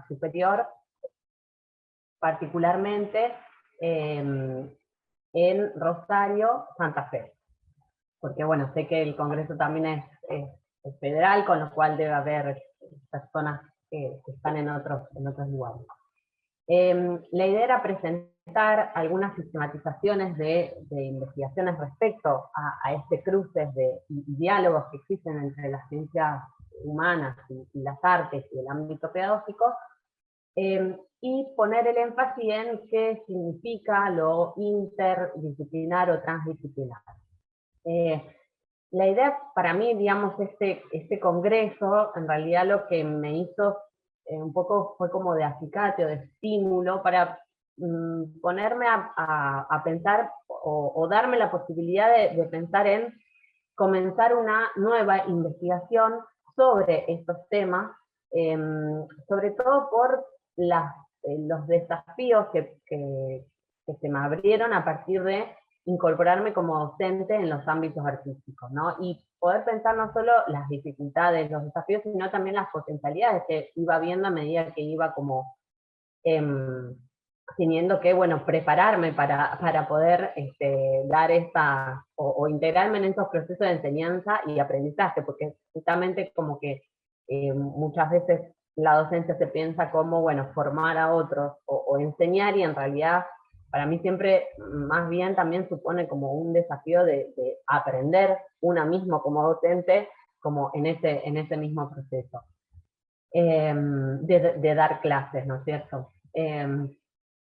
superior, particularmente en Rosario, Santa Fe. Porque bueno, sé que el Congreso también es federal, con lo cual debe haber personas que están en otros lugares. La idea era presentar algunas sistematizaciones de investigaciones respecto a este cruce de diálogos que existen entre las ciencias humanas y las artes y el ámbito pedagógico, y poner el énfasis en qué significa lo interdisciplinar o transdisciplinar. La idea para mí, digamos, este congreso, en realidad lo que me hizo un poco fue como de acicate o de estímulo para ponerme a pensar o darme la posibilidad de pensar en comenzar una nueva investigación sobre estos temas, sobre todo por los desafíos que se me abrieron a partir de incorporarme como docente en los ámbitos artísticos, ¿no? Y poder pensar no solo las dificultades, los desafíos, sino también las potencialidades que iba viendo a medida que iba como teniendo que, bueno, prepararme para poder dar o integrarme en esos procesos de enseñanza y aprendizaje, porque justamente como que muchas veces la docencia se piensa como, bueno, formar a otros o enseñar, y en realidad para mí siempre más bien también supone como un desafío de aprender una misma como docente, como en ese mismo proceso de dar clases, ¿no es cierto?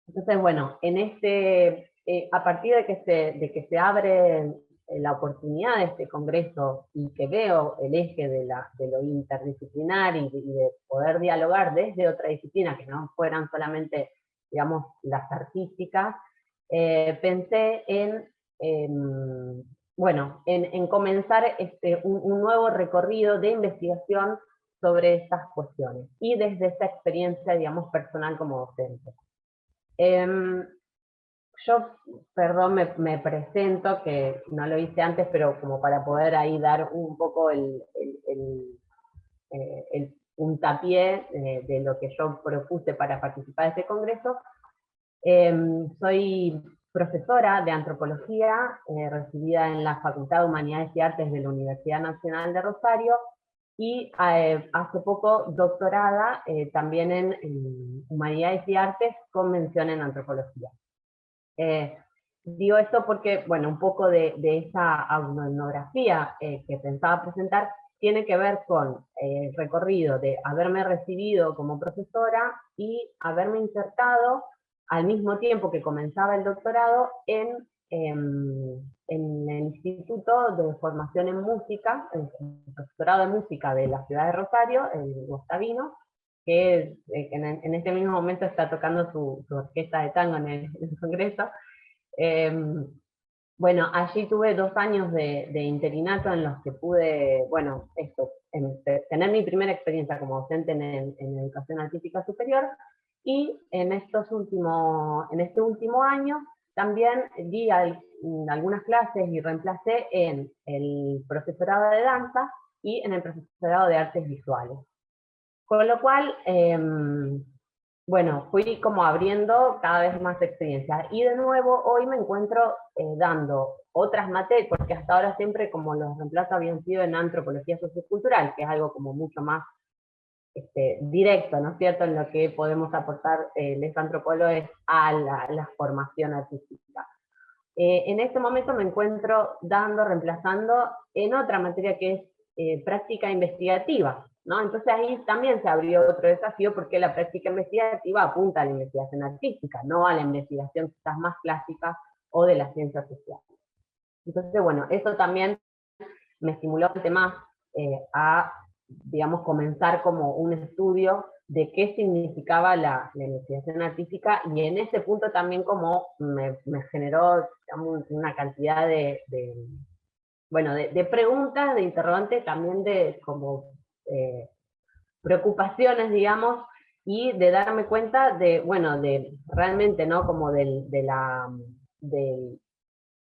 Entonces, bueno, a partir de que se abre la oportunidad de este congreso y que veo el eje de lo interdisciplinar y de poder dialogar desde otra disciplina, que no fueran solamente, digamos, las artísticas, pensé en comenzar un nuevo recorrido de investigación sobre estas cuestiones, y desde esta experiencia, digamos, personal como docente. Yo, perdón, me presento, que no lo hice antes, pero como para poder ahí dar un poco el puntapié de lo que yo propuse para participar de este congreso. Soy profesora de antropología, recibida en la Facultad de Humanidades y Artes de la Universidad Nacional de Rosario, y hace poco doctorada también en Humanidades y Artes con mención en Antropología. Digo esto porque, bueno, un poco de esa etnografía que pensaba presentar tiene que ver con el recorrido de haberme recibido como profesora y haberme insertado al mismo tiempo que comenzaba el doctorado en el Instituto de Formación en Música, el doctorado de música de la ciudad de Rosario, el Gustavino, que en este mismo momento está tocando su orquesta de tango en el Congreso. Bueno, allí tuve 2 años de interinato en los que pude, bueno, tener mi primera experiencia como docente en educación artística superior, y en este último año también di algunas clases y reemplacé en el profesorado de danza y en el profesorado de artes visuales. Con lo cual, bueno, fui como abriendo cada vez más experiencias. Y de nuevo, hoy me encuentro dando otras materias, porque hasta ahora siempre como los reemplazos habían sido en antropología sociocultural, que es algo como mucho más directo, ¿no es cierto?, en lo que podemos aportar los antropólogos a la formación artística. En este momento me encuentro reemplazando en otra materia que es práctica investigativa, ¿no? Entonces ahí también se abrió otro desafío, porque la práctica investigativa apunta a la investigación artística, no a la investigación quizás más clásica o de las ciencias sociales. Entonces, bueno, eso también me estimuló bastante más a, digamos, comenzar como un estudio de qué significaba la investigación artística, y en ese punto también como me generó, digamos, una cantidad de preguntas, de interrogantes, también de como preocupaciones, digamos, y de darme cuenta de, bueno, de realmente, ¿no?, como de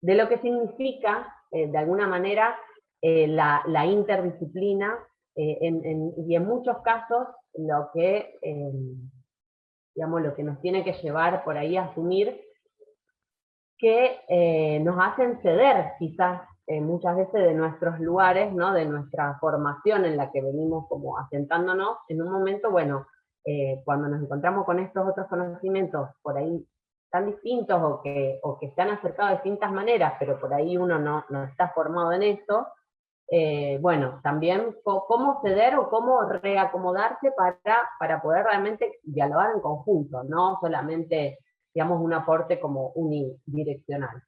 lo que significa, de alguna manera, la interdisciplina y en muchos casos digamos, lo que nos tiene que llevar por ahí a asumir que nos hacen ceder quizás muchas veces de nuestros lugares, ¿no? De nuestra formación en la que venimos como asentándonos, en un momento, bueno, cuando nos encontramos con estos otros conocimientos por ahí tan distintos o que se han acercado de distintas maneras, pero por ahí uno no está formado en esto, bueno, también cómo ceder o cómo reacomodarse para poder realmente dialogar en conjunto, no solamente, digamos, un aporte como unidireccional.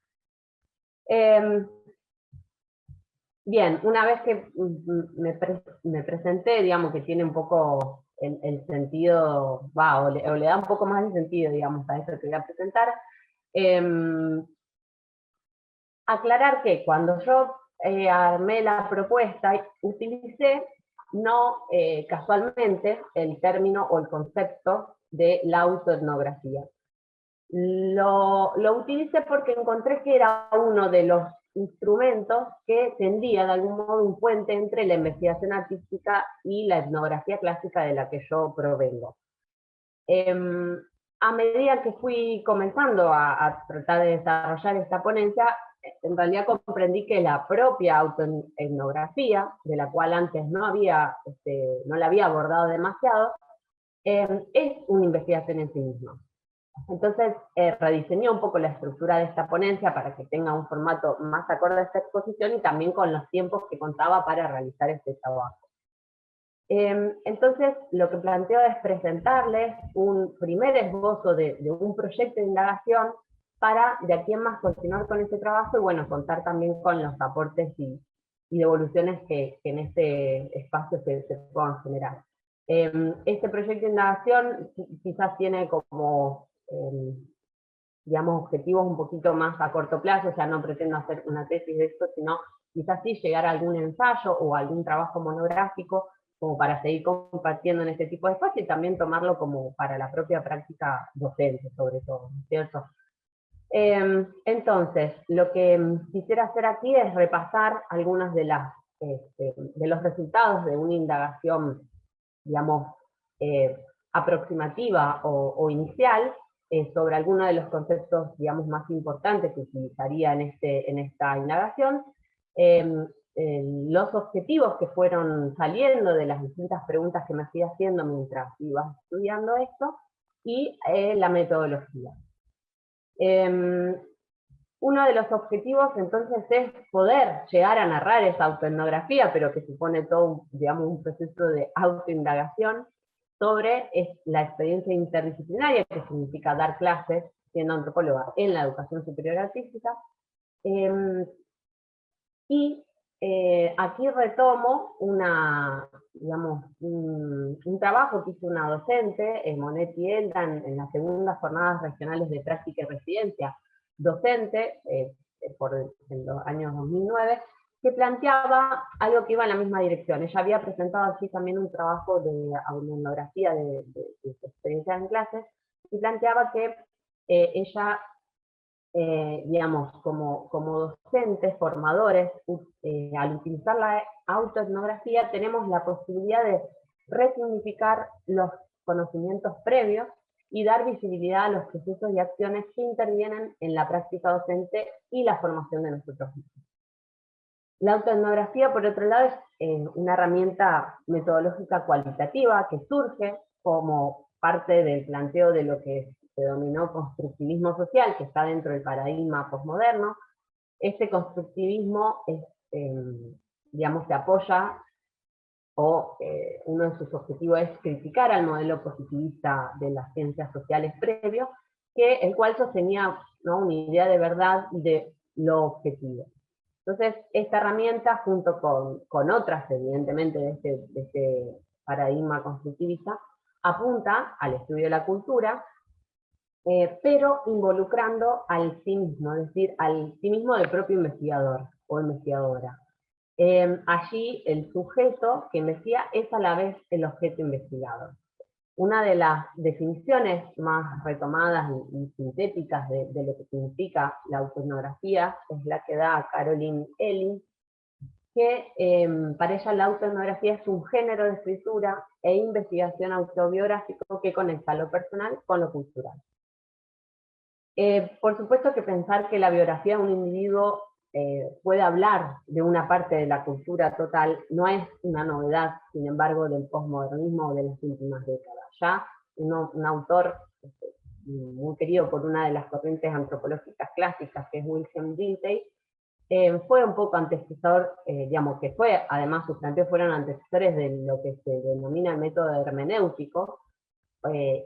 Bien, una vez que me presenté, digamos, que tiene un poco el sentido, o le da un poco más de sentido, digamos, a eso que voy a presentar, aclarar que cuando yo armé la propuesta, utilicé no casualmente el término o el concepto de la autoetnografía. Lo utilicé porque encontré que era uno de los instrumentos que tendía de algún modo un puente entre la investigación artística y la etnografía clásica de la que yo provengo. A medida que fui comenzando a tratar de desarrollar esta ponencia, en realidad comprendí que la propia autoetnografía, de la cual antes no la había abordado demasiado, es una investigación en sí misma. Entonces, rediseñé un poco la estructura de esta ponencia para que tenga un formato más acorde a esta exposición y también con los tiempos que contaba para realizar este trabajo. Entonces, lo que planteo es presentarles un primer esbozo de un proyecto de indagación para de aquí en más continuar con este trabajo y bueno, contar también con los aportes y devoluciones que en este espacio se puedan generar. Este proyecto de indagación quizás tiene como, digamos, objetivos un poquito más a corto plazo, o sea, no pretendo hacer una tesis de esto, sino quizás sí llegar a algún ensayo o algún trabajo monográfico, como para seguir compartiendo en este tipo de espacio y también tomarlo como para la propia práctica docente, sobre todo, ¿no es cierto? Entonces, lo que quisiera hacer aquí es repasar algunas de los resultados de una indagación, digamos, aproximativa o inicial, sobre algunos de los conceptos, digamos, más importantes que utilizaría en esta indagación, los objetivos que fueron saliendo de las distintas preguntas que me fui haciendo mientras iba estudiando esto, y la metodología. Uno de los objetivos entonces es poder llegar a narrar esa autoetnografía, pero que supone todo, digamos, un proceso de autoindagación sobre la experiencia interdisciplinaria, que significa dar clases, siendo antropóloga, en la educación superior artística. Aquí retomo digamos, un trabajo que hizo una docente, Monet y Elda, en las segundas jornadas regionales de práctica y residencia docente, en los años 2009, que planteaba algo que iba en la misma dirección. Ella había presentado así también un trabajo de autoetnografía de su experiencia en clases, y planteaba que ella, digamos, como docentes, formadores, al utilizar la autoetnografía tenemos la posibilidad de resignificar los conocimientos previos y dar visibilidad a los procesos y acciones que intervienen en la práctica docente y la formación de nosotros mismos. La autoetnografía, por otro lado, es una herramienta metodológica cualitativa que surge como parte del planteo de lo que se denominó constructivismo social, que está dentro del paradigma posmoderno. Este constructivismo digamos, se apoya, o uno de sus objetivos es criticar al modelo positivista de las ciencias sociales previo, el cual sostenía, ¿no?, una idea de verdad y de lo objetivo. Entonces, esta herramienta, junto con otras, evidentemente, de este paradigma constructivista, apunta al estudio de la cultura, pero involucrando al sí mismo, es decir, al sí mismo del propio investigador o investigadora. Allí el sujeto que investiga es a la vez el objeto investigado. Una de las definiciones más retomadas y sintéticas de lo que significa la autoetnografía es la que da Caroline Elling, que para ella la autoetnografía es un género de escritura e investigación autobiográfico que conecta lo personal con lo cultural. Por supuesto que pensar que la biografía de un individuo puede hablar de una parte de la cultura total no es una novedad, sin embargo, del posmodernismo o de las últimas décadas. Ya un autor muy querido por una de las corrientes antropológicas clásicas, que es Wilhelm Dilthey, fue un poco antecesor, digamos, que fue, además sus planteos fueron antecesores de lo que se denomina el método hermenéutico,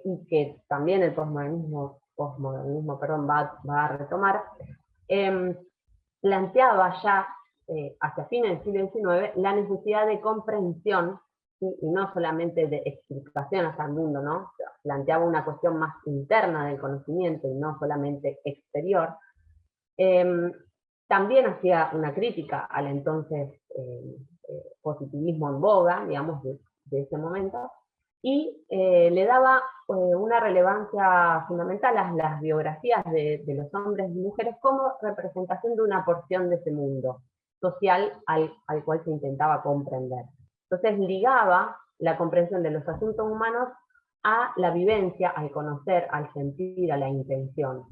y que también el posmodernismo va a retomar, planteaba ya hacia fines del siglo XIX la necesidad de comprensión y no solamente de explicación hacia el mundo, ¿no? O sea, planteaba una cuestión más interna del conocimiento y no solamente exterior. También hacía una crítica al entonces positivismo en boga, digamos, de ese momento, y le daba una relevancia fundamental a las biografías de los hombres y mujeres como representación de una porción de ese mundo social al cual se intentaba comprender. Entonces ligaba la comprensión de los asuntos humanos a la vivencia, al conocer, al sentir, a la intención.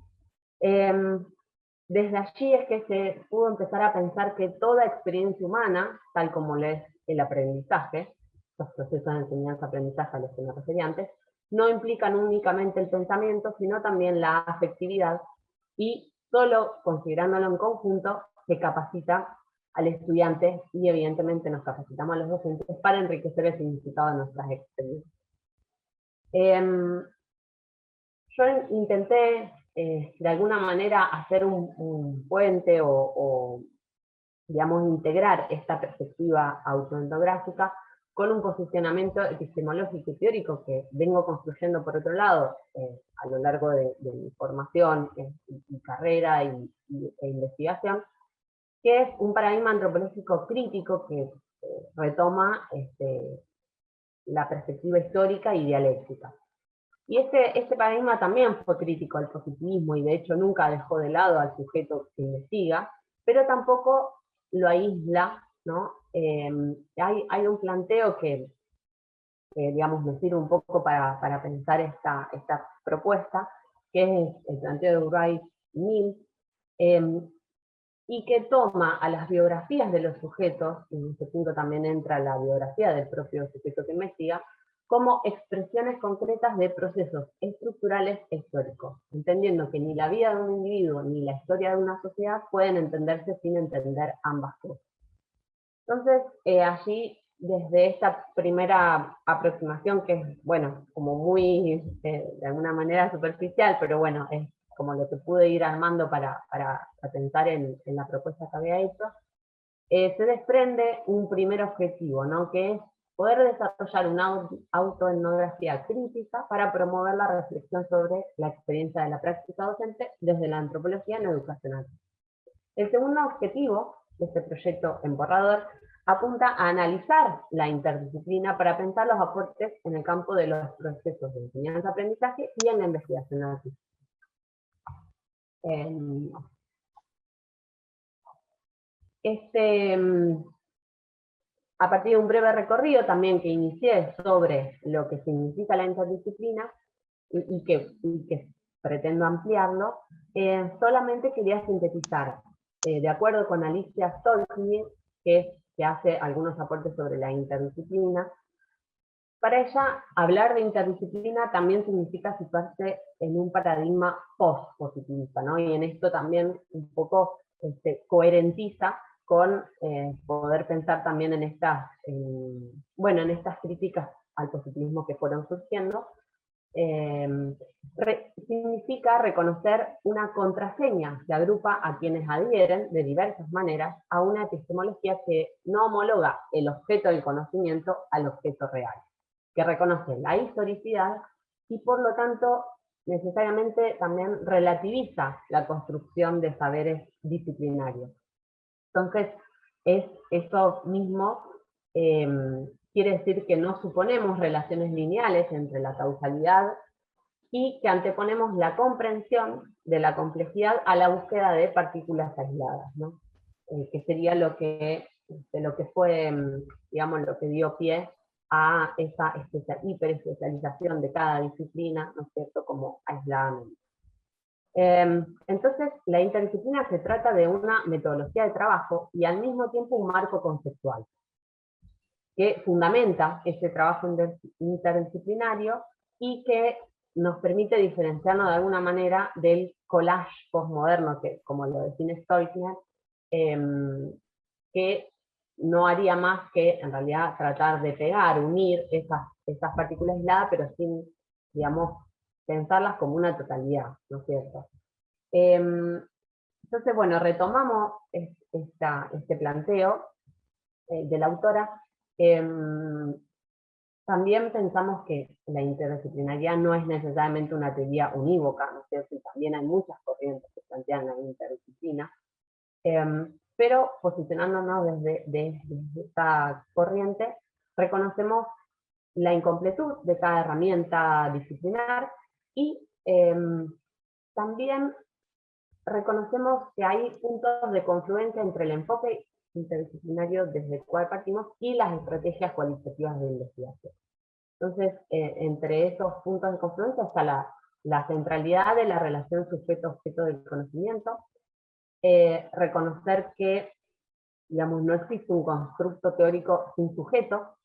Desde allí es que se pudo empezar a pensar que toda experiencia humana, tal como lo es el aprendizaje, los procesos de enseñanza-aprendizaje a los que me referí antes, no implican únicamente el pensamiento, sino también la afectividad, y solo considerándolo en conjunto se capacita al estudiante y evidentemente nos capacitamos a los docentes para enriquecer el significado de nuestras experiencias. Yo intenté de alguna manera hacer un puente o, digamos, integrar esta perspectiva autoetnográfica con un posicionamiento epistemológico y teórico que vengo construyendo por otro lado a lo largo de mi formación y carrera e investigación, que es un paradigma antropológico crítico que retoma la perspectiva histórica y dialéctica. Y este paradigma también fue crítico al positivismo y de hecho nunca dejó de lado al sujeto que investiga, pero tampoco lo aísla, ¿no? Hay un planteo que, digamos, me sirve un poco para pensar esta propuesta, que es el planteo de Wright y Mill, y que toma a las biografías de los sujetos, y en este punto también entra la biografía del propio sujeto que investiga, como expresiones concretas de procesos estructurales e históricos, entendiendo que ni la vida de un individuo ni la historia de una sociedad pueden entenderse sin entender ambas cosas. Entonces, allí, desde esta primera aproximación, que es, bueno, como muy, de alguna manera superficial, pero bueno, es como lo que pude ir armando para pensar en la propuesta que había hecho, se desprende un primer objetivo, ¿no? Que es poder desarrollar una autoetnografía crítica para promover la reflexión sobre la experiencia de la práctica docente desde la antropología no educacional. El segundo objetivo de este proyecto emborrador apunta a analizar la interdisciplina para pensar los aportes en el campo de los procesos de enseñanza-aprendizaje y en la investigación artística. A partir de un breve recorrido también que inicié sobre lo que significa la interdisciplina y que pretendo ampliarlo, solamente quería sintetizar, de acuerdo con Alicia Stolzny, que hace algunos aportes sobre la interdisciplina. Para ella, hablar de interdisciplina también significa situarse en un paradigma post-positivista, ¿no? Y en esto también un poco coherentiza con poder pensar también en estas críticas al positivismo que fueron surgiendo. Significa reconocer una contraseña que agrupa a quienes adhieren de diversas maneras a una epistemología que no homologa el objeto del conocimiento al objeto real, que reconoce la historicidad y por lo tanto necesariamente también relativiza la construcción de saberes disciplinarios. Entonces, eso mismo quiere decir que no suponemos relaciones lineales entre la causalidad y que anteponemos la comprensión de la complejidad a la búsqueda de partículas aisladas, ¿no? Que sería lo que lo que fue, digamos, lo que dio pie a esa hiperespecialización de cada disciplina, ¿no es cierto?, como aisladamente. Entonces, la interdisciplina se trata de una metodología de trabajo y al mismo tiempo un marco conceptual que fundamenta ese trabajo interdisciplinario y que nos permite diferenciarnos de alguna manera del collage postmoderno, que, como lo define Stoichner, que no haría más que, en realidad, tratar de pegar, unir esas partículas aisladas, pero sin, digamos, pensarlas como una totalidad, ¿no es cierto? Entonces, bueno, retomamos este planteo de la autora. También pensamos que la interdisciplinariedad no es necesariamente una teoría unívoca, ¿no es cierto? Y también hay muchas corrientes que plantean la interdisciplina, pero posicionándonos desde esta corriente, reconocemos la incompletud de cada herramienta disciplinar y también reconocemos que hay puntos de confluencia entre el enfoque interdisciplinario desde el cual partimos y las estrategias cualitativas de investigación. Entonces, entre esos puntos de confluencia está la centralidad de la relación sujeto-objeto del conocimiento, reconocer que, digamos, no existe un constructo teórico sin sujeto,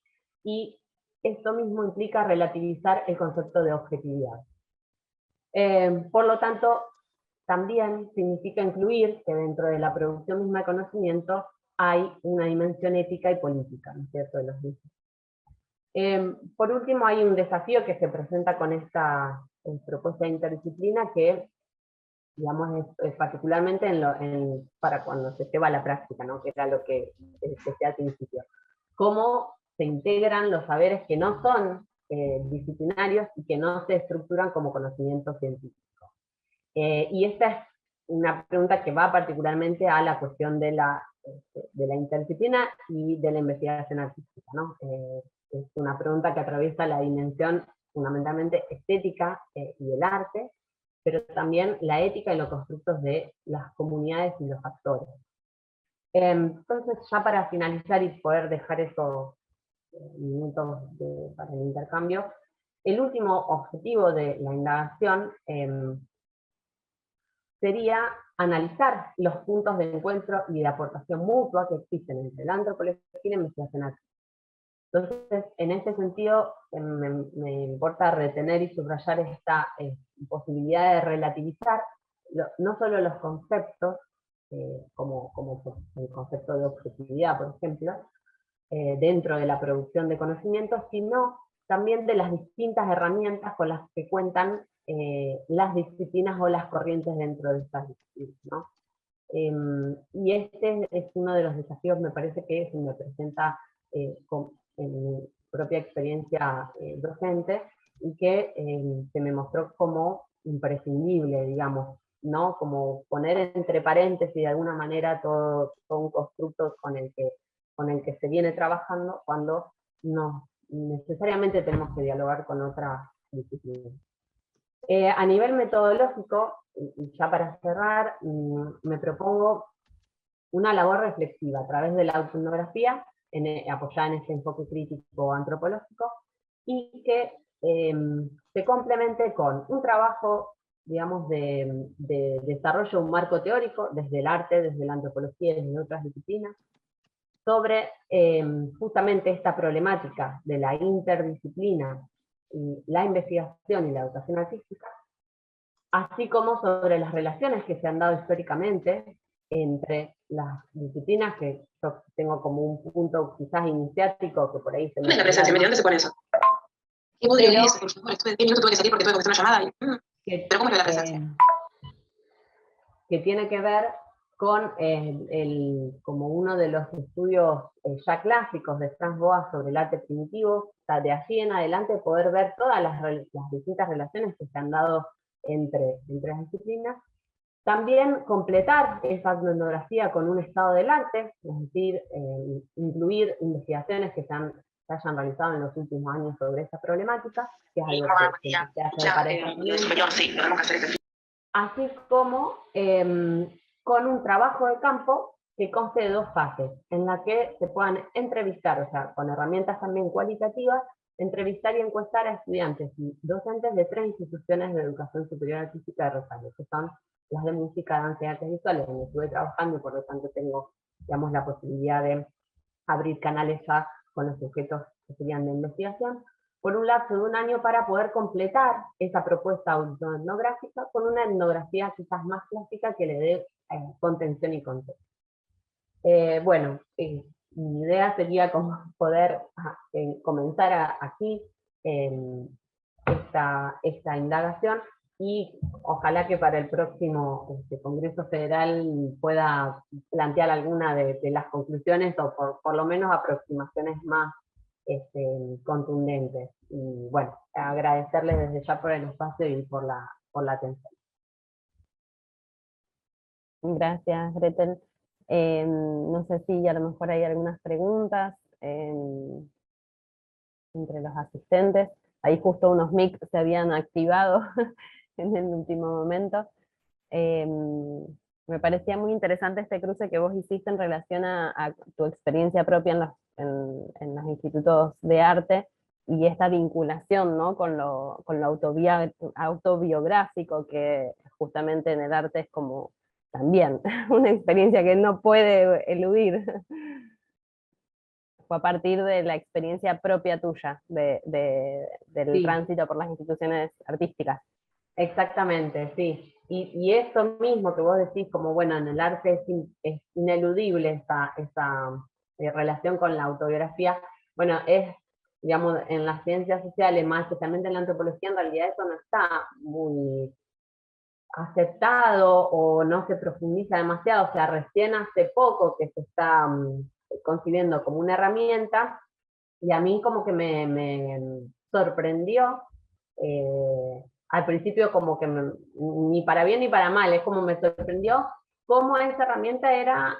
y esto mismo implica relativizar el concepto de objetividad. Por lo tanto, también significa incluir que dentro de la producción misma de conocimiento hay una dimensión ética y política, ¿no es cierto?, de los mismos. Por último, hay un desafío que se presenta con esta propuesta de interdisciplina que, digamos, es particularmente para cuando se lleva a la práctica, ¿no?, que era lo que decía al principio. Cómo se integran los saberes que no son disciplinarios y que no se estructuran como conocimiento científico. Y esta es una pregunta que va particularmente a la cuestión de la interdisciplina y de la investigación artística, ¿no? Es una pregunta que atraviesa la dimensión fundamentalmente estética y del arte, pero también la ética y los constructos de las comunidades y los actores. Entonces, ya para finalizar y poder dejar esos minutos para el intercambio, el último objetivo de la indagación sería analizar los puntos de encuentro y de aportación mutua que existen entre la antropología y la investigación artística. Entonces, en este sentido, me importa retener y subrayar esta posibilidad de relativizar no solo los conceptos, como el concepto de objetividad, por ejemplo, dentro de la producción de conocimientos, sino también de las distintas herramientas con las que cuentan las disciplinas o las corrientes dentro de estas disciplinas, ¿no? Y este es uno de los desafíos, me parece, que se me presenta en mi propia experiencia docente, y que se me mostró como imprescindible, digamos, ¿no? Como poner entre paréntesis de alguna manera todo un constructo con el que se viene trabajando, cuando no necesariamente tenemos que dialogar con otras disciplinas. A nivel metodológico, y ya para cerrar, me propongo una labor reflexiva a través de la autoetnografía, apoyada en este enfoque crítico antropológico, y que se complemente con un trabajo, digamos, de desarrollo de un marco teórico desde el arte, desde la antropología y desde otras disciplinas, sobre justamente esta problemática de la interdisciplina, y la investigación y la educación artística, así como sobre las relaciones que se han dado históricamente entre las disciplinas, que yo tengo como un punto quizás iniciático, que por ahí se me... ¿Dónde la presencia? ¿Dónde se pone eso? ¿Qué podría eso, por favor? Estuve 10 minutos, tuve que salir porque tuve que contestar una llamada. Pero ¿cómo es la presencia? Que tiene que ver con como uno de los estudios ya clásicos de Franz Boas sobre el arte primitivo, o sea, de allí en adelante poder ver todas las distintas relaciones que se han dado entre las disciplinas. También completar esa etnografía con un estado del arte, es decir, incluir investigaciones que se hayan realizado en los últimos años sobre esta problemática, que es algo que se hace para esta, así como con un trabajo de campo que conste de 2 fases, en la que se puedan entrevistar, o sea, con herramientas también cualitativas, entrevistar y encuestar a estudiantes y docentes de 3 instituciones de educación superior artística de Rosario, que son las de música, danza y artes visuales, donde estuve trabajando y por lo tanto tengo, digamos, la posibilidad de abrir canales ya con los sujetos que serían de investigación, por un lapso de 1 año para poder completar esa propuesta autoetnográfica con una etnografía quizás más clásica que le dé contención y contexto. Bueno, mi idea sería como poder comenzar aquí esta indagación y ojalá que para el próximo Congreso Federal pueda plantear alguna de las conclusiones o por lo menos aproximaciones más contundentes. Y bueno, agradecerles desde ya por el espacio y por la atención. Gracias, Gretel. No sé si a lo mejor hay algunas preguntas entre los asistentes. Ahí justo unos mics se habían activado en el último momento. Me parecía muy interesante este cruce que vos hiciste en relación a tu experiencia propia en los institutos de arte, y esta vinculación, ¿no?, con lo autobiográfico, que justamente en el arte es como también una experiencia que no puede eludir. Fue a partir de la experiencia propia tuya, del Sí. tránsito por las instituciones artísticas. Exactamente, sí. Y esto mismo que vos decís, como bueno, en el arte es ineludible esa relación con la autobiografía, bueno, digamos, en las ciencias sociales, más especialmente en la antropología, en realidad eso no está muy aceptado o no se profundiza demasiado, o sea, recién hace poco que se está concibiendo como una herramienta, y a mí como que me sorprendió, al principio como que ni para bien ni para mal, es como me sorprendió cómo esa herramienta era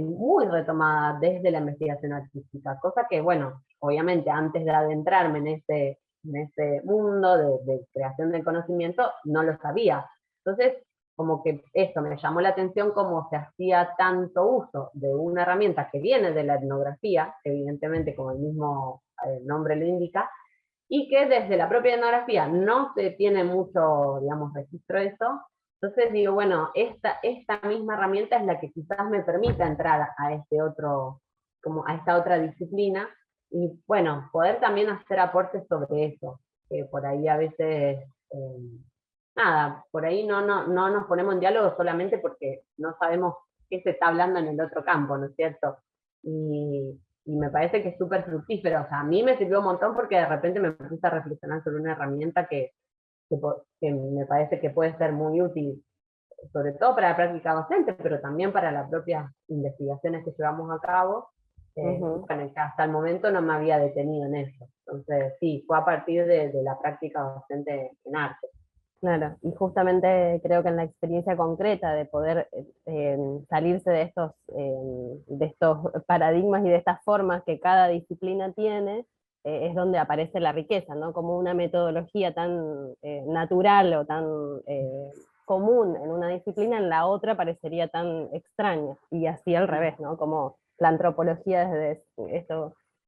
muy retomada desde la investigación artística, cosa que, bueno, obviamente antes de adentrarme en este mundo de creación del conocimiento, no lo sabía. Entonces, como que eso me llamó la atención, cómo se hacía tanto uso de una herramienta que viene de la etnografía, evidentemente como el mismo nombre lo indica, y que desde la propia etnografía no se tiene mucho, digamos, registro de eso. Entonces digo, bueno, esta misma herramienta es la que quizás me permita entrar a como a esta otra disciplina, y bueno, poder también hacer aportes sobre eso, que por ahí a veces, nada, por ahí no nos ponemos en diálogo solamente porque no sabemos qué se está hablando en el otro campo, ¿no es cierto? Y me parece que es súper fructífero, o sea, a mí me sirvió un montón porque de repente me puse a reflexionar sobre una herramienta que me parece que puede ser muy útil, sobre todo para la práctica docente, pero también para las propias investigaciones que llevamos a cabo. Bueno, que hasta el momento no me había detenido en eso. Entonces, sí, fue a partir de la práctica docente en arte. Claro, y justamente creo que en la experiencia concreta de poder salirse de estos paradigmas y de estas formas que cada disciplina tiene, es donde aparece la riqueza, ¿no? Como una metodología tan natural o tan común en una disciplina, en la otra parecería tan extraña, y así al revés, ¿no? Como la antropología desde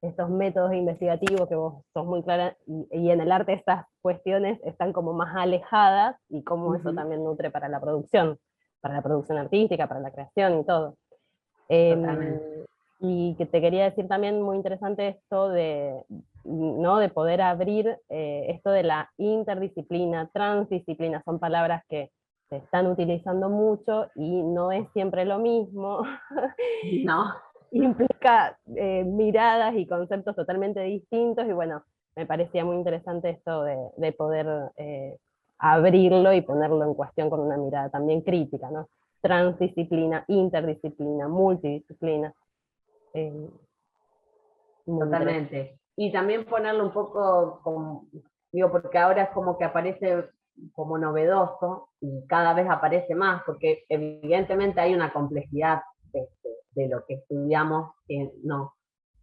estos métodos investigativos que vos sos muy clara, y en el arte estas cuestiones están como más alejadas, y cómo eso también nutre para la producción artística, para la creación y todo. Y que te quería decir también, muy interesante esto ¿no?, de poder abrir esto de la interdisciplina, transdisciplina, son palabras que se están utilizando mucho y no es siempre lo mismo. No. Implica miradas y conceptos totalmente distintos, y bueno, me parecía muy interesante esto de poder abrirlo y ponerlo en cuestión con una mirada también crítica, ¿no? Transdisciplina, interdisciplina, multidisciplina. Totalmente. Y también ponerlo un poco, digo, porque ahora es como que aparece como novedoso y cada vez aparece más, porque evidentemente hay una complejidad de lo que estudiamos que nos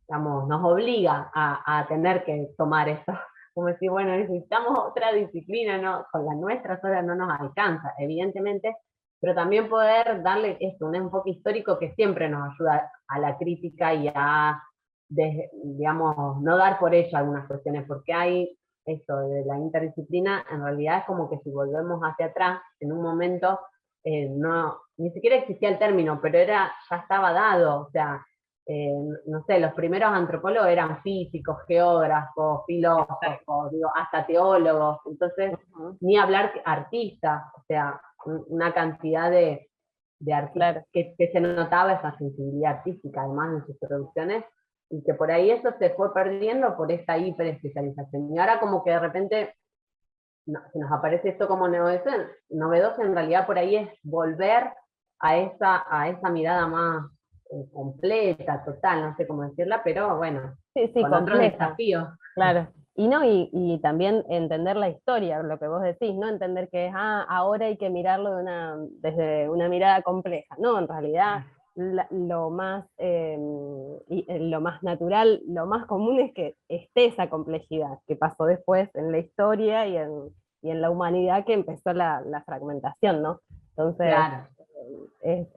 obliga a tener que tomar esto. Como decir, bueno, necesitamos otra disciplina, ¿no? Con la nuestra sola no nos alcanza. Evidentemente pero también poder darle esto, un enfoque histórico que siempre nos ayuda a la crítica y a, digamos, no dar por hecho algunas cuestiones, porque hay esto de la interdisciplina, en realidad es como que si volvemos hacia atrás, en un momento, no, ni siquiera existía el término, pero era, ya estaba dado, o sea, no sé, los primeros antropólogos eran físicos, geógrafos, filósofos, digo, hasta teólogos, entonces, ni hablar artistas, o sea, una cantidad de artistas Claro. que se notaba esa sensibilidad artística, además en sus producciones, y que por ahí eso se fue perdiendo por esta hiperespecialización. Y ahora como que de repente se nos aparece esto como novedoso, en realidad por ahí es volver a esa mirada más completa, total, no sé cómo decirla, pero bueno, Sí, sí, con otros compleja. desafíos. Claro. Y no, y también entender la historia, lo que vos decís, no entender que ahora hay que mirarlo desde una mirada compleja. No, en realidad lo más natural, lo más común es que esté esa complejidad que pasó después en la historia y en la humanidad que empezó la fragmentación, ¿no? Entonces, Claro, es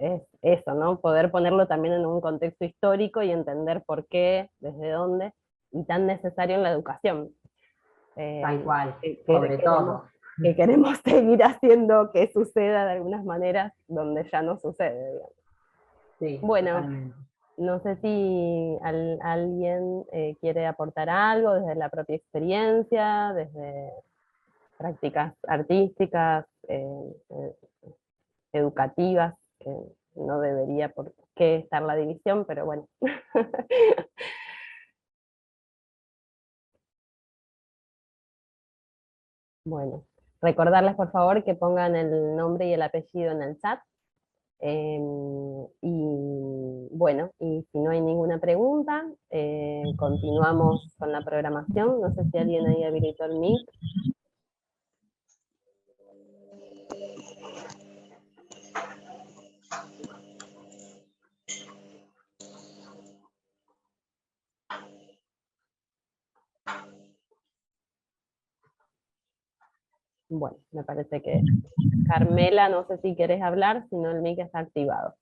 eso, ¿no? Poder ponerlo también en un contexto histórico y entender por qué, desde dónde, y tan necesario en la educación. tal cual, Que sobre queremos, todo. que queremos seguir haciendo que suceda de algunas maneras donde ya no sucede, digamos. Sí, Bueno, totalmente. no sé si alguien quiere aportar algo desde la propia experiencia, desde prácticas artísticas, educativas, que no debería por qué estar la división, pero bueno. Bueno, recordarles por favor que pongan el nombre y el apellido en el chat. Y bueno, y si no hay ninguna pregunta, continuamos con la programación. No sé si alguien ahí habilitó el mic. Bueno, me parece que Carmela, no sé si querés hablar, si no el mic está activado.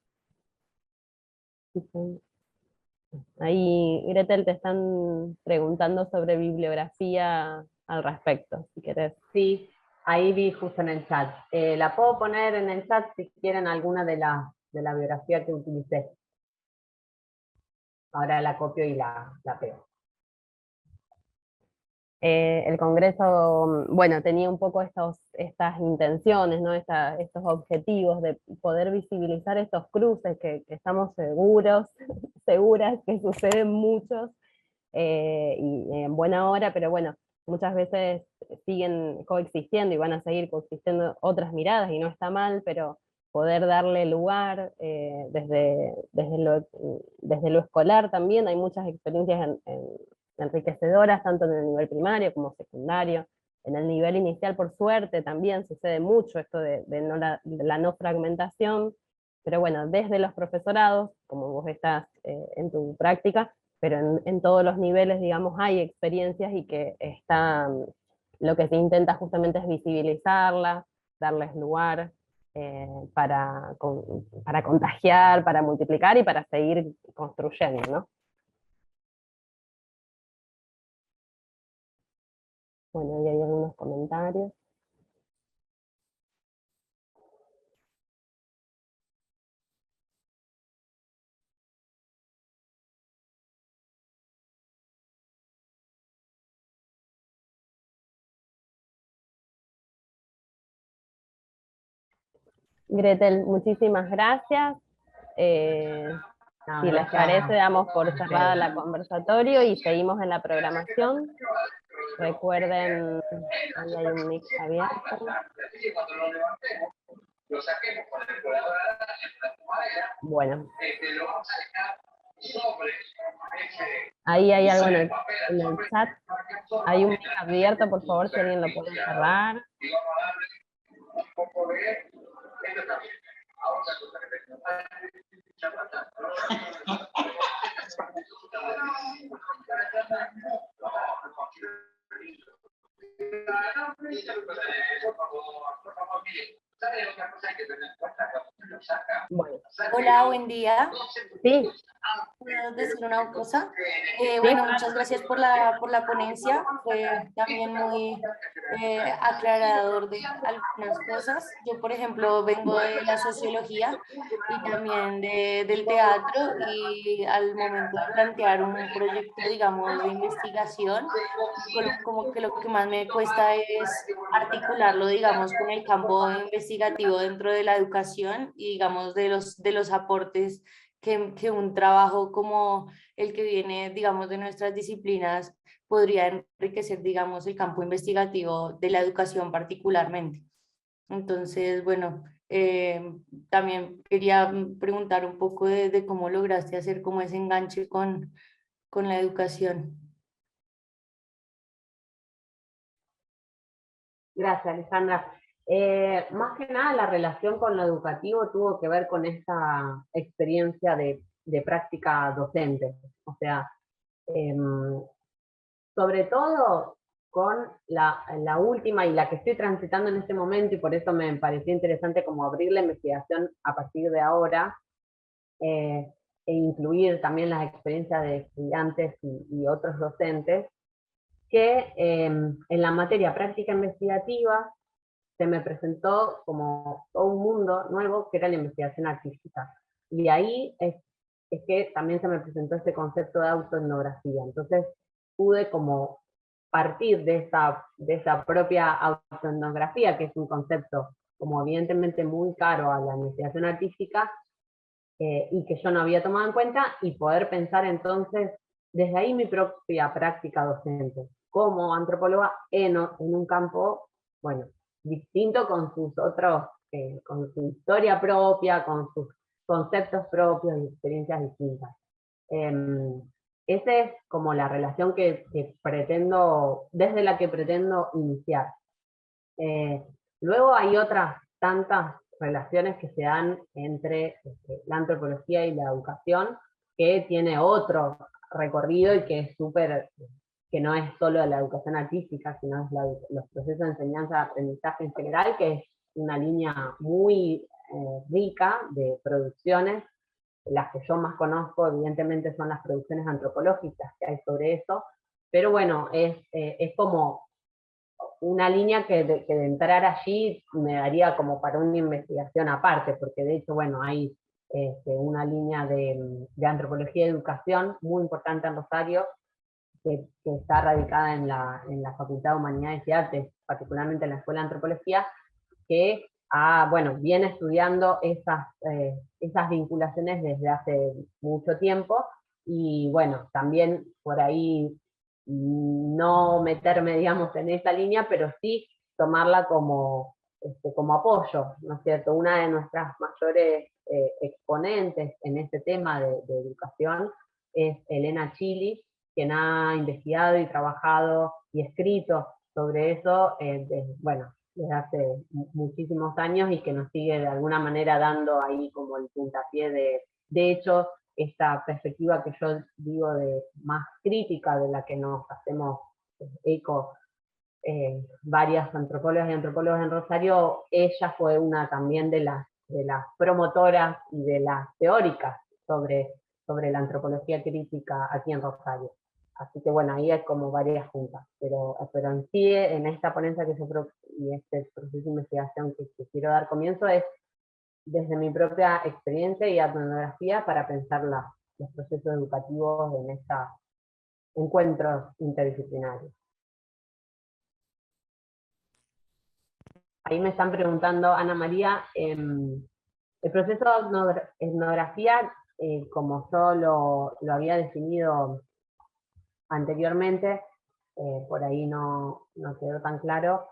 Ahí, Gretel, te están preguntando sobre bibliografía al respecto, si querés. Sí, ahí vi justo en el chat. La puedo poner en el chat si quieren alguna de la biografía que utilicé. Ahora la copio y la pego. El Congreso, bueno, tenía un poco estas intenciones, ¿no? Estos objetivos de poder visibilizar estos cruces que estamos seguros, seguras que suceden muchos y en buena hora, pero bueno, muchas veces siguen coexistiendo y van a seguir coexistiendo otras miradas y no está mal, pero poder darle lugar desde lo escolar también, hay muchas experiencias enriquecedoras, tanto en el nivel primario como secundario. En el nivel inicial, por suerte, también sucede mucho esto de la no fragmentación, pero bueno, desde los profesorados, como vos estás en tu práctica, pero en todos los niveles, digamos, hay experiencias y que lo que se intenta justamente es visibilizarlas, darles lugar para contagiar, para multiplicar y para seguir construyendo, ¿no? Bueno, ahí hay algunos comentarios. Gretel, muchísimas gracias. No, Si les gracias parece, damos por a cerrada ustedes. la conversatorio y seguimos en la programación. Recuerden, ahí hay un mic abierto. Bueno. Ahí hay algo en el chat. Hay un mic abierto, por favor, si alguien lo puede cerrar. Hola, buen día. Sí. ¿Puedo decir una cosa? Bueno, muchas gracias por la ponencia. Fue también muy aclarador de algunas cosas. Yo, por ejemplo, vengo de la sociología y también del teatro, y al momento de plantear un proyecto, digamos, de investigación, como que lo que más me cuesta es articularlo, digamos, con el campo investigativo dentro de la educación y, digamos, de los aportes que un trabajo como el que viene, digamos, de nuestras disciplinas podría enriquecer, digamos, el campo investigativo de la educación particularmente. Entonces, bueno, también quería preguntar un poco de cómo lograste hacer como ese enganche con la educación. Gracias, Alejandra. Más que nada la relación con lo educativo tuvo que ver con esta experiencia de práctica docente. O sea, sobre todo con la última y la que estoy transitando en este momento, y por eso me pareció interesante como abrir la investigación a partir de ahora, e incluir también las experiencias de estudiantes y otros docentes, que en la materia práctica investigativa se me presentó como todo un mundo nuevo que era la investigación artística. Y ahí es que también se me presentó este concepto de autoetnografía. Entonces pude como partir de esa propia autoetnografía, que es un concepto como evidentemente muy caro a la investigación artística, y que yo no había tomado en cuenta, y poder pensar entonces desde ahí mi propia práctica docente, como antropóloga en un campo, bueno, distinto, con sus otros, con su historia propia, con sus conceptos propios y experiencias distintas. Esa es como la relación que pretendo, desde la que pretendo iniciar. Luego hay otras tantas relaciones que se dan entre la antropología y la educación, que tiene otro recorrido y que es súper, que no es solo de la educación artística, sino es los procesos de enseñanza-aprendizaje en general, que es una línea muy rica de producciones. Las que yo más conozco, evidentemente, son las producciones antropológicas que hay sobre eso, pero bueno, es como una línea que de entrar allí me daría como para una investigación aparte, porque de hecho, bueno, hay una línea de antropología y educación muy importante en Rosario, que está radicada en la Facultad de Humanidades y Artes, particularmente en la Escuela de Antropología, que bueno, viene estudiando esas vinculaciones desde hace mucho tiempo, y bueno, también por ahí no meterme, digamos, en esa línea, pero sí tomarla como apoyo, ¿no es cierto? Una de nuestras mayores exponentes en este tema de educación es Elena Chili, quien ha investigado y trabajado y escrito sobre eso, bueno, desde hace muchísimos años, y que nos sigue de alguna manera dando ahí como el puntapié de hecho, esta perspectiva que yo digo de más crítica, de la que nos hacemos eco varias antropólogas y antropólogos en Rosario. Ella fue una también de las promotoras y de las teóricas sobre la antropología crítica aquí en Rosario. Así que bueno, ahí hay como varias juntas, pero en sí, en esta ponencia y este proceso de investigación que quiero dar comienzo, es desde mi propia experiencia y etnografía para pensar los procesos educativos en estos encuentros interdisciplinarios. Ahí me están preguntando, Ana María, el proceso de etnografía, como yo lo había definido anteriormente, por ahí no quedó tan claro.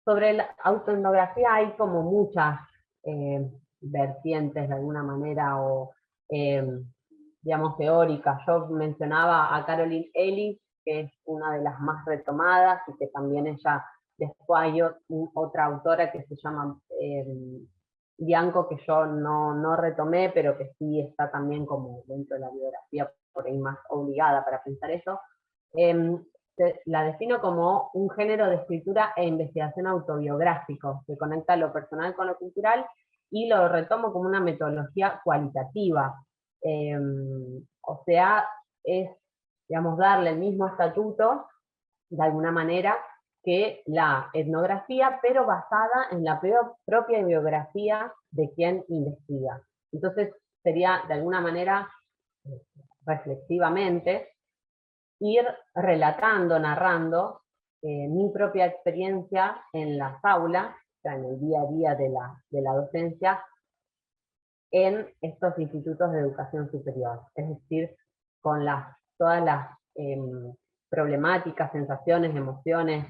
Sobre la autoetnografía hay como muchas vertientes de alguna manera, o digamos teóricas. Yo mencionaba a Caroline Ellis, que es una de las más retomadas, y que también ella, después hay otra autora que se llama Bianco, que yo no retomé, pero que sí está también como dentro de la biografía por ahí más obligada para pensar eso. la defino como un género de escritura e investigación autobiográfico, que conecta lo personal con lo cultural, y lo retomo como una metodología cualitativa. O sea, es, digamos, darle el mismo estatuto, de alguna manera, que la etnografía, pero basada en la propia biografía de quien investiga. Entonces, sería, de alguna manera, reflexivamente, ir relatando, narrando mi propia experiencia en las aulas, o sea, en el día a día de la docencia, en estos institutos de educación superior. Es decir, con todas las problemáticas, sensaciones, emociones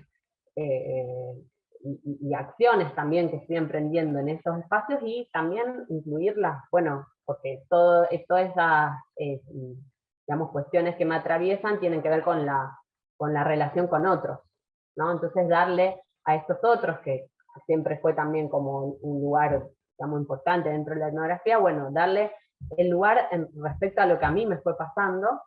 y acciones también que estoy emprendiendo en estos espacios, y también incluirlas, bueno, porque todas esas digamos, cuestiones que me atraviesan tienen que ver con la relación con otros, ¿no? Entonces darle a estos otros, que siempre fue también como un lugar, digamos, importante dentro de la etnografía, bueno, darle el lugar respecto a lo que a mí me fue pasando,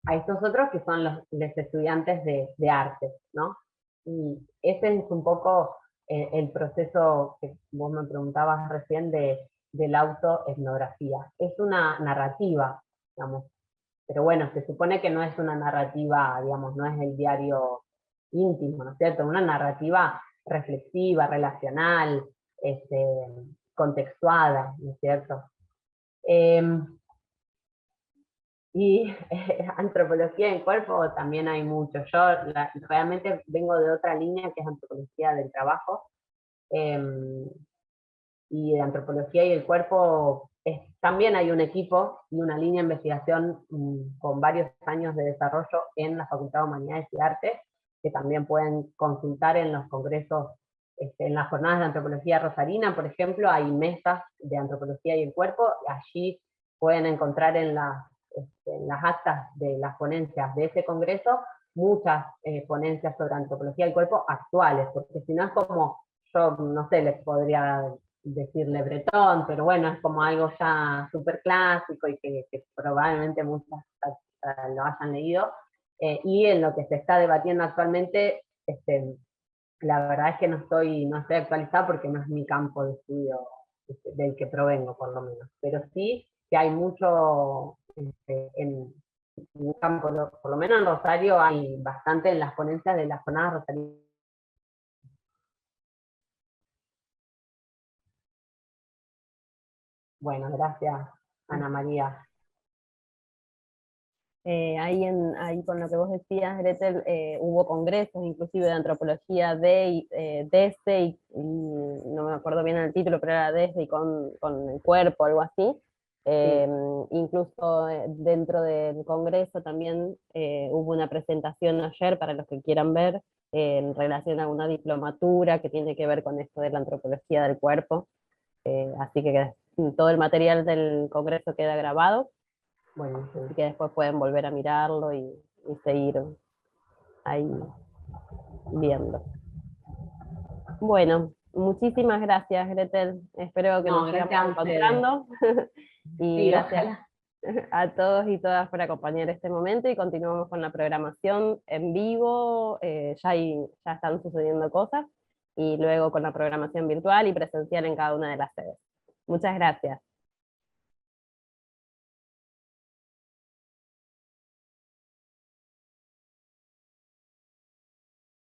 a estos otros que son los estudiantes de arte, ¿no? Y ese es un poco el proceso que vos me preguntabas recién de la autoetnografía. Es una narrativa, digamos, pero bueno, se supone que no es una narrativa, digamos, no es el diario íntimo, ¿no es cierto? Una narrativa reflexiva, relacional, contextuada, ¿no es cierto? Y antropología en cuerpo también hay mucho. Yo realmente vengo de otra línea que es antropología del trabajo, y de antropología y el cuerpo también hay un equipo y una línea de investigación con varios años de desarrollo en la Facultad de Humanidades y Artes, que también pueden consultar en los congresos, en las jornadas de antropología rosarina, por ejemplo, hay mesas de antropología y el cuerpo, y allí pueden encontrar en las actas de las ponencias de ese congreso muchas ponencias sobre antropología del cuerpo actuales, porque si no es como, yo no sé, les podría decirle Bretón, pero bueno, es como algo ya súper clásico y que probablemente muchas lo hayan leído, y en lo que se está debatiendo actualmente, la verdad es que no estoy actualizada porque no es mi campo de estudio del que provengo, por lo menos, pero sí que hay mucho en mi campo, por lo menos en Rosario hay bastante en las ponencias de las jornadas rosarinas. Bueno, gracias, Ana María. Ahí con lo que vos decías, Gretel, hubo congresos inclusive de antropología desde, y no me acuerdo bien el título, pero era desde y con el cuerpo, algo así. Incluso dentro del congreso también hubo una presentación ayer, para los que quieran ver, en relación a una diplomatura que tiene que ver con esto de la antropología del cuerpo. Así que todo el material del congreso queda grabado. Bueno, sí. Así que después pueden volver a mirarlo y seguir ahí viendo. Bueno, muchísimas gracias, Gretel. Espero que nos sigamos encontrando. Y sí, gracias ojalá. a todos y todas por acompañar este momento, y continuamos con la programación en vivo. Ya están sucediendo cosas, y luego con la programación virtual y presencial en cada una de las sedes. Muchas gracias.